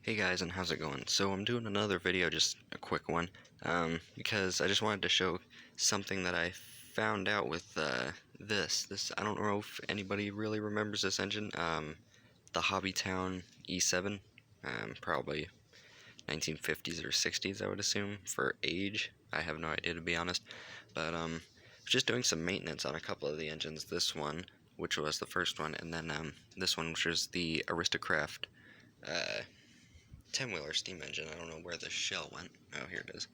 Hey guys, and how's it going? So I'm doing another video, just a quick one, because I just wanted to show something that I found out with this. I don't know if anybody really remembers this engine, the Hobbytown E7, probably 1950s or 60s, I would assume, for age. I have no idea, to be honest, but I was just doing some maintenance on a couple of the engines. This one, which was the first one, and then this one, which was the Aristocraft 10-wheeler steam engine. I don't know where the shell went. Oh, here it is.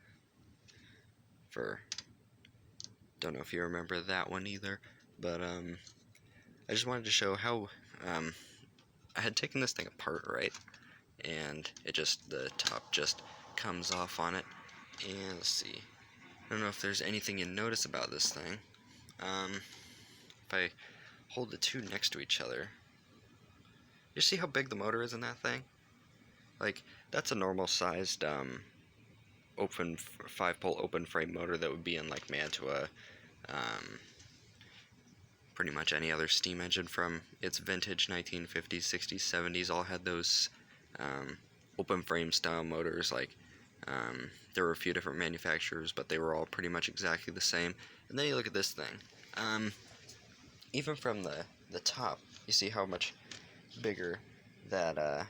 Don't know if you remember that one either, but I just wanted to show how I had taken this thing apart, right? And the top just comes off on it. And let's see. I don't know if there's anything you notice about this thing. If I hold the two next to each other, you see how big the motor is in that thing? Like, that's a normal sized open 5-pole open frame motor that would be in like Mantua, pretty much any other steam engine from its vintage 1950s, 60s, 70s all had those open frame style motors. Like there were a few different manufacturers, but they were all pretty much exactly the same. And then you look at this thing. Even from the top, you see how much bigger that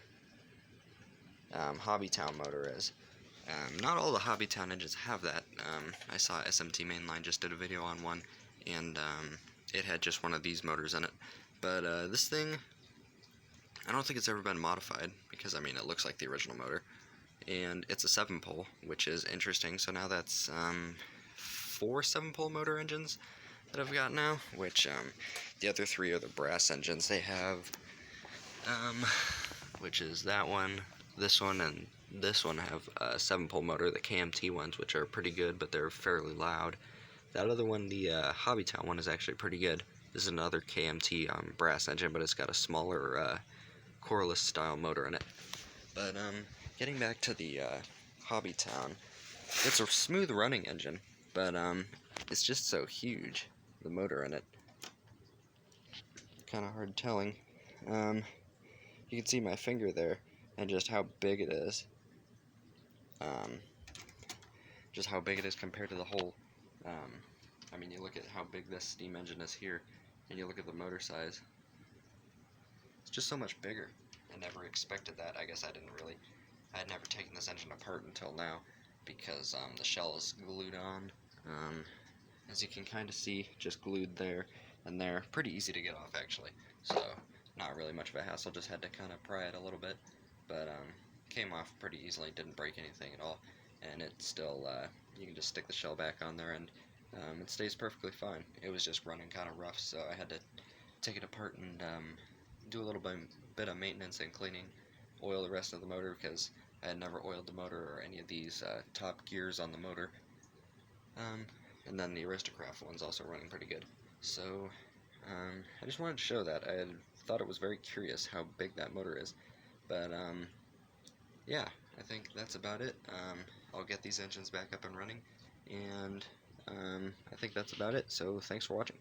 Hobbytown motor is. Not all the Hobbytown engines have that. I saw SMT Mainline just did a video on one, and it had just one of these motors in it. But this thing, I don't think it's ever been modified, because I mean it looks like the original motor. And it's a 7-pole, which is interesting. So now that's 4 7-pole motor engines that I've got now, which the other 3 are the brass engines. They have, which is that one, this one, and this one have a 7-pole motor, the KMT ones, which are pretty good, but they're fairly loud. That other one, the Hobbytown one, is actually pretty good. This is another KMT brass engine, but it's got a smaller Corliss style motor in it. But getting back to the Hobbytown, it's a smooth running engine, but it's just so huge, the motor in it. Kind of hard telling. You can see my finger there, and just how big it is. Just how big it is compared to the whole. I mean, you look at how big this steam engine is here, and you look at the motor size. It's just so much bigger. I never expected that. I guess I had never taken this engine apart until now, because the shell is glued on. As you can kind of see, just glued there and there. Pretty easy to get off, actually. So, not really much of a hassle, just had to kind of pry it a little bit. But came off pretty easily, didn't break anything at all. And it's still, you can just stick the shell back on there, and it stays perfectly fine. It was just running kind of rough, so I had to take it apart and do a little bit of maintenance and cleaning, oil the rest of the motor, because I had never oiled the motor or any of these top gears on the motor. And then the Aristocraft one's also running pretty good. So I just wanted to show that. I thought it was very curious how big that motor is. But yeah, I think that's about it. I'll get these engines back up and running, and I think that's about it. So thanks for watching.